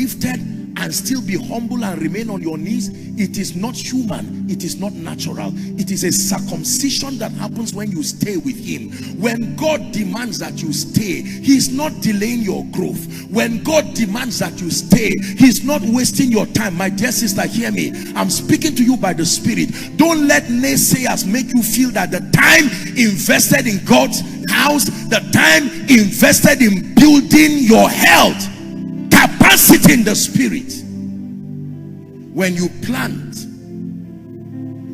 lifted and still be humble and remain on your knees, it is not human, it is not natural. It is a circumcision that happens when you stay with him. When God demands that you stay, he's not delaying your growth. When God demands that you stay, he's not wasting your time. My dear sister, hear me. I'm speaking to you by the Spirit. Don't let naysayers make you feel that the time invested in God's house, the time invested in building your health, capacity in the Spirit. When you plant,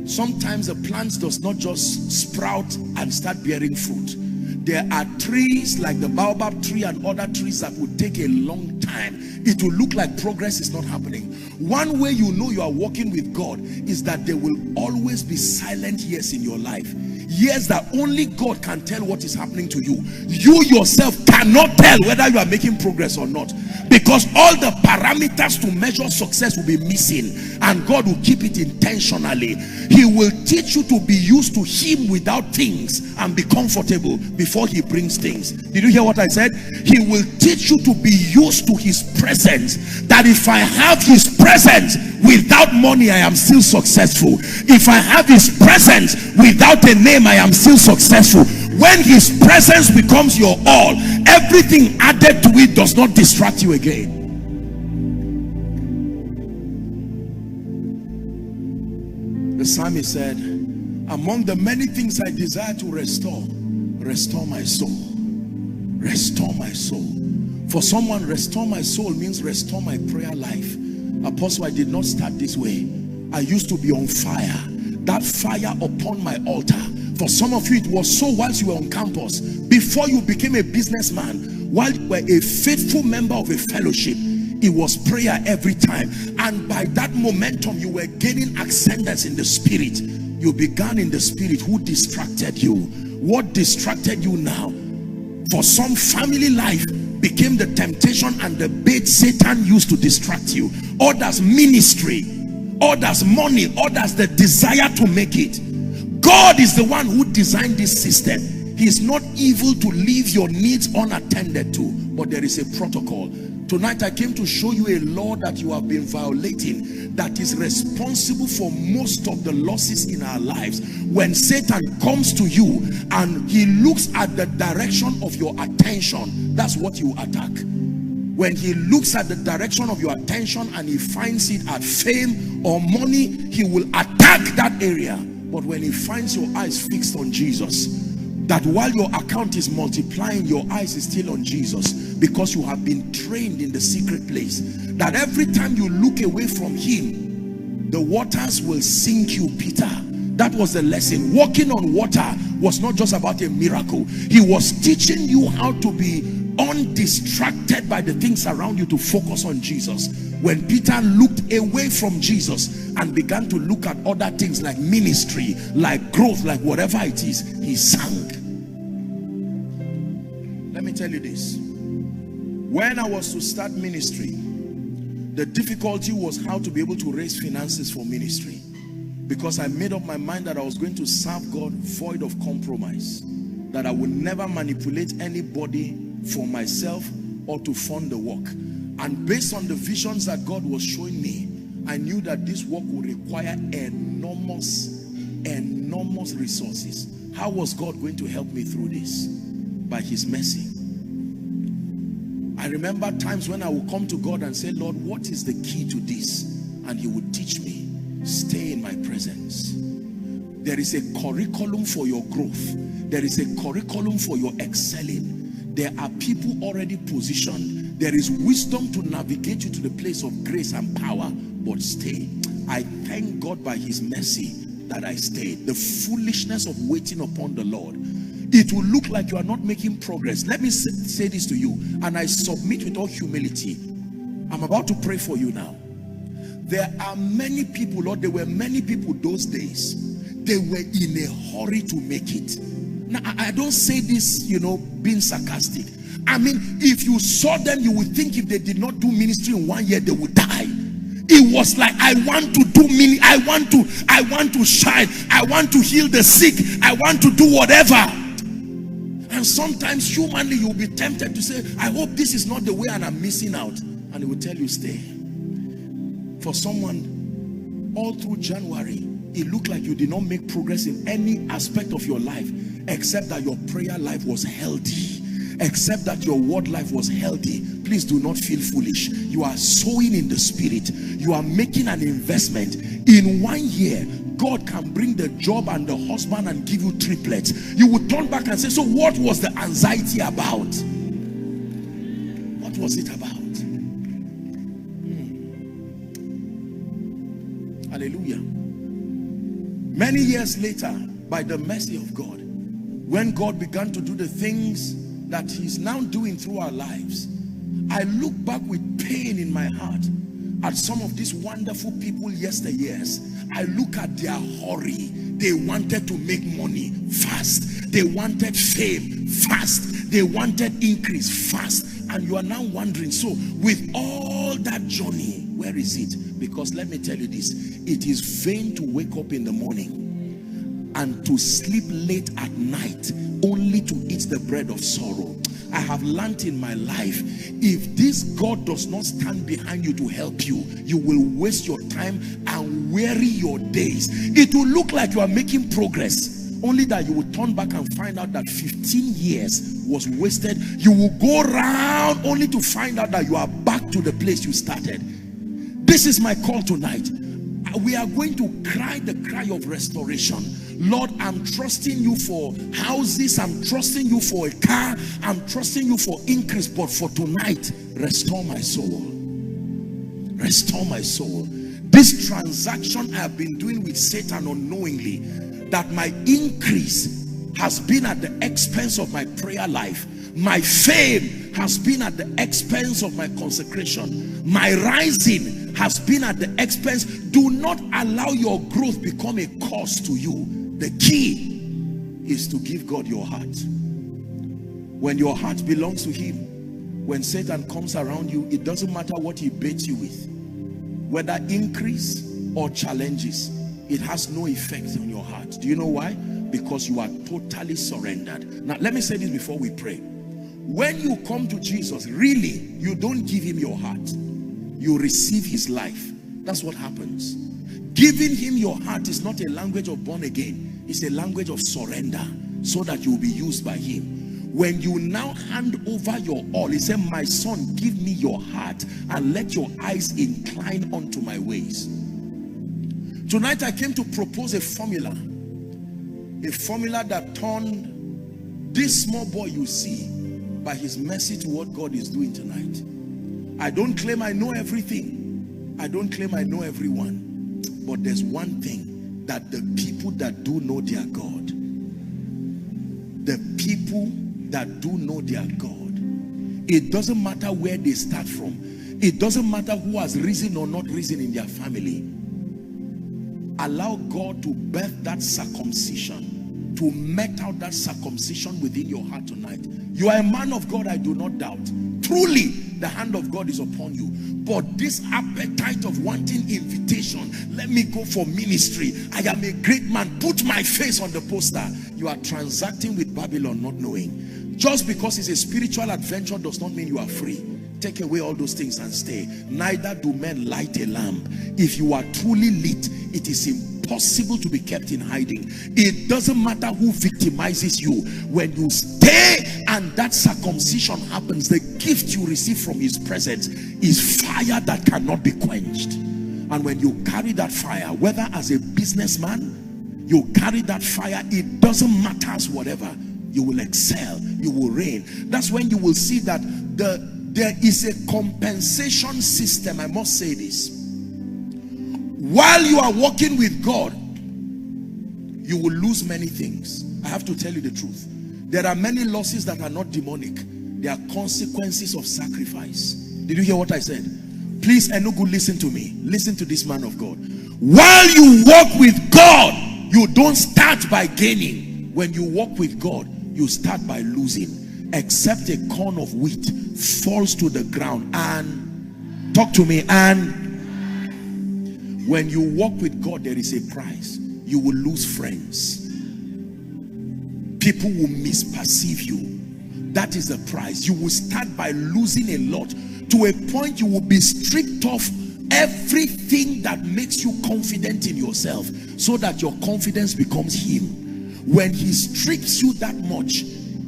sometimes the plant does not just sprout and start bearing fruit. There are trees like the baobab tree and other trees that would take a long time. It will look like progress is not happening. One way you know you are walking with God is that there will always be silent years in your life. Years that only God can tell what is happening to you. You yourself cannot tell whether you are making progress or not, because all the parameters to measure success will be missing, and God will keep it intentionally. He will teach you to be used to him without things and be comfortable before he brings things. Did you hear what I said? He will teach you to be used to his presence, that if I have his presence without money, I am still successful. If I have his presence without a name, I am still successful. When his presence becomes your all, everything added to it does not distract you again. The psalmist said, among the many things I desire to restore, restore my soul. Restore my soul. For someone, restore my soul means restore my prayer life. Apostle, I did not start this way. I used to be on fire. That fire upon my altar. For some of you, it was so whilst you were on campus, before you became a businessman, while you were a faithful member of a fellowship, it was prayer every time. And by that momentum, you were gaining ascendance in the spirit. You began in the spirit. Who distracted you? What distracted you now? For some, family life became the temptation and the bait Satan used to distract you. Others, ministry. Others, money. Others, the desire to make it. God is the one who designed this system. He is not evil to leave your needs unattended to, but there is a protocol. Tonight I came to show you a law that you have been violating, that is responsible for most of the losses in our lives. When Satan comes to you and he looks at the direction of your attention, that's what you attack. When he looks at the direction of your attention and he finds it at fame or money, he will attack that area. But when he finds your eyes fixed on Jesus, that while your account is multiplying, your eyes is still on Jesus, because you have been trained in the secret place, that every time you look away from him, the waters will sink you, Peter. That was the lesson. Walking on water was not just about a miracle. He was teaching you how to be undistracted by the things around you, to focus on Jesus. When Peter looked away from Jesus and began to look at other things like ministry, like growth, like whatever it is, he sank. Let me tell you this. When I was to start ministry, the difficulty was how to be able to raise finances for ministry, because I made up my mind that I was going to serve God void of compromise, that I would never manipulate anybody for myself or to fund the work. And based on the visions that God was showing me, I knew that this work would require enormous resources. How was God going to help me through this? By his mercy. I remember times when I would come to God and say, Lord, what is the key to this? And he would teach me, stay in my presence. There is a curriculum for your growth. There is a curriculum for your excelling. There are people already positioned. There is wisdom to navigate you to the place of grace and power, but stay. I thank God by his mercy that I stayed. The foolishness of waiting upon the Lord. It will look like you are not making progress. Let me say this to you, and I submit with all humility. I'm about to pray for you now. There are many people, or there were many people those days, they were in a hurry to make it. Now, I don't say this, being sarcastic. I mean, if you saw them, you would think if they did not do ministry in 1 year, they would die. It was like, I want to do ministry, I want to shine, I want to heal the sick, I want to do whatever. And sometimes humanly you'll be tempted to say, I hope this is not the way and I'm missing out. and he will tell you stay. For someone, all through January, it looked like you did not make progress in any aspect of your life except that your prayer life was healthy, except that your word life was healthy. Please do not feel foolish. You are sowing in the spirit. You are making an investment. In 1 year, God can bring the job and the husband and give you triplets. You will turn back and say, so what was the anxiety about? What was it about? Hallelujah. Many years later, by the mercy of God, when God began to do the things that he's now doing through our lives, I look back with pain in my heart at some of these wonderful people yesteryears. I look at their hurry. They wanted to make money fast. They wanted fame fast. They wanted increase fast. And you are now wondering, so with all that journey, where is it? Because let me tell you this, it is vain to wake up in the morning and to sleep late at night only to eat the bread of sorrow. I have learned in my life, if this God does not stand behind you to help you, you will waste your time and weary your days. It will look like you are making progress, only that you will turn back and find out that 15 years was wasted. You will go around only to find out that you are back to the place you started. This is my call tonight. We are going to cry the cry of restoration. Lord, I'm trusting you for houses, I'm trusting you for a car, I'm trusting you for increase, but for tonight, restore my soul. Restore my soul. This transaction I have been doing with Satan unknowingly, that my increase has been at the expense of my prayer life. My fame has been at the expense of my consecration. My rising has been at the expense. Do not allow your growth become a cost to you. The key is to give God your heart. When your heart belongs to him, when Satan comes around you, it doesn't matter what he baits you with, whether increase or challenges, it has no effect on your heart. Do you know why? Because you are totally surrendered. Now let me say this before we pray. When you come to Jesus, really, you don't give him your heart. You receive his life. That's what happens. Giving him your heart is not a language of born again. It's a language of surrender, so that you will be used by him. When you now hand over your all, he said, my son, give me your heart and let your eyes incline unto my ways. Tonight I came to propose a formula that turned this small boy you see, by his mercy, to what God is doing tonight. I don't claim I know everything. I don't claim I know everyone. But there's one thing, that the people that do know their God, the people that do know their God, it doesn't matter where they start from. It doesn't matter who has risen or not risen in their family. Allow God to birth that circumcision, to met out that circumcision within your heart tonight. You are a man of God, I do not doubt. Truly, the hand of God is upon you. But this appetite of wanting invitation, let me go for ministry, I am a great man, put my face on the poster. You are transacting with Babylon, not knowing. Just because it's a spiritual adventure does not mean you are free. Take away all those things and stay. Neither do men light a lamp. If you are truly lit, it is impossible to be kept in hiding. It doesn't matter who victimizes you. When you stay and that circumcision happens, the gift you receive from his presence is fire that cannot be quenched. And when you carry that fire, whether as a businessman, you carry that fire, it doesn't matter whatever, you will excel, you will reign. That's when you will see that there is a compensation system. I must say this. While you are walking with God, you will lose many things. I have to tell you the truth. There are many losses that are not demonic. They are consequences of sacrifice. Did you hear what I said? Please, Enugu, listen to me. Listen to this man of God. While you walk with God, you don't start by gaining. When you walk with God, you start by losing. Except a corn of wheat falls to the ground and, talk to me, and when you walk with God, there is a price. You will lose friends. People will misperceive you. That is the price. You will start by losing a lot. to a point you will be stripped of everything that makes you confident in yourself, so that your confidence becomes him. When he strips you that much,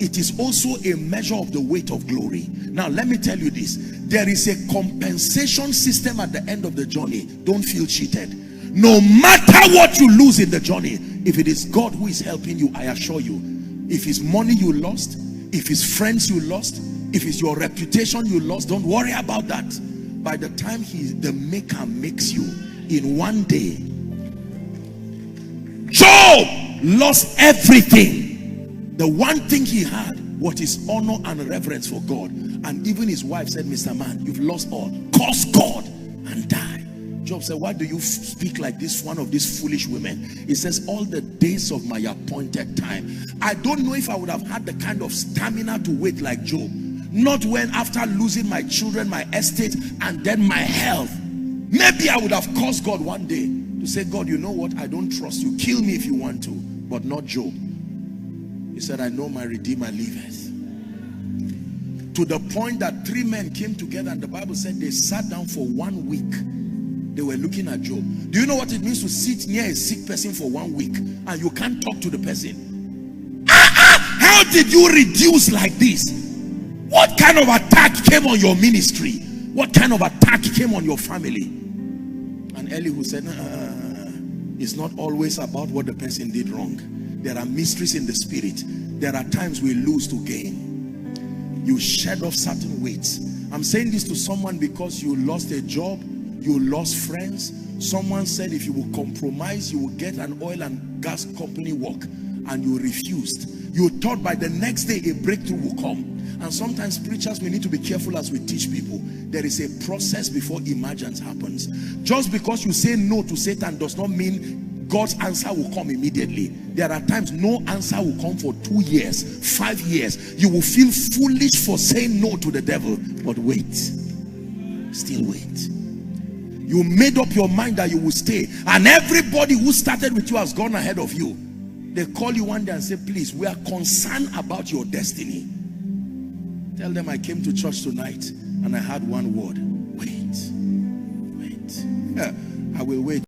it is also a measure of the weight of glory. Now let me tell you this, there is a compensation system at the end of the journey. Don't feel cheated. No matter what you lose in the journey, if it is God who is helping you, I assure you, if it's money you lost, if it's friends you lost, if it's your reputation you lost, don't worry about that. By the time the maker makes you, in one day, Job lost everything. The one thing he had was his honor and reverence for God. And even his wife said, Mr. Man, you've lost all. Curse God and die. Job said, why do you speak like this, one of these foolish women? He says, all the days of my appointed time. I don't know if I would have had the kind of stamina to wait like Job. Not when, after losing my children, my estate, and then my health, maybe I would have cursed God one day to say, God, you know what, I don't trust you. Kill me if you want to, but not Job. He said, I know my Redeemer liveth. To the point that 3 men came together, and the Bible said they sat down for 1 week. They were looking at Job. Do you know what it means to sit near a sick person for 1 week and you can't talk to the person? How did you reduce like this? What kind of attack came on your ministry? What kind of attack came on your family? And Elihu said, it's not always about what the person did wrong. There are mysteries in the spirit. There are times we lose to gain. You shed off certain weights. I'm saying this to someone because you lost a job, you lost friends. Someone said if you will compromise, you will get an oil and gas company work, and you refused. You thought by the next day a breakthrough will come. And sometimes preachers, we need to be careful as we teach people. There is a process before emergence happens. Just because you say no to Satan does not mean God's answer will come immediately. There are times no answer will come for 2 years, 5 years. You will feel foolish for saying no to the devil, but wait, still wait. You made up your mind that you will stay, and everybody who started with you has gone ahead of you. They call you one day and say, please, we are concerned about your destiny. Tell them I came to church tonight and I had one word: wait. I will wait.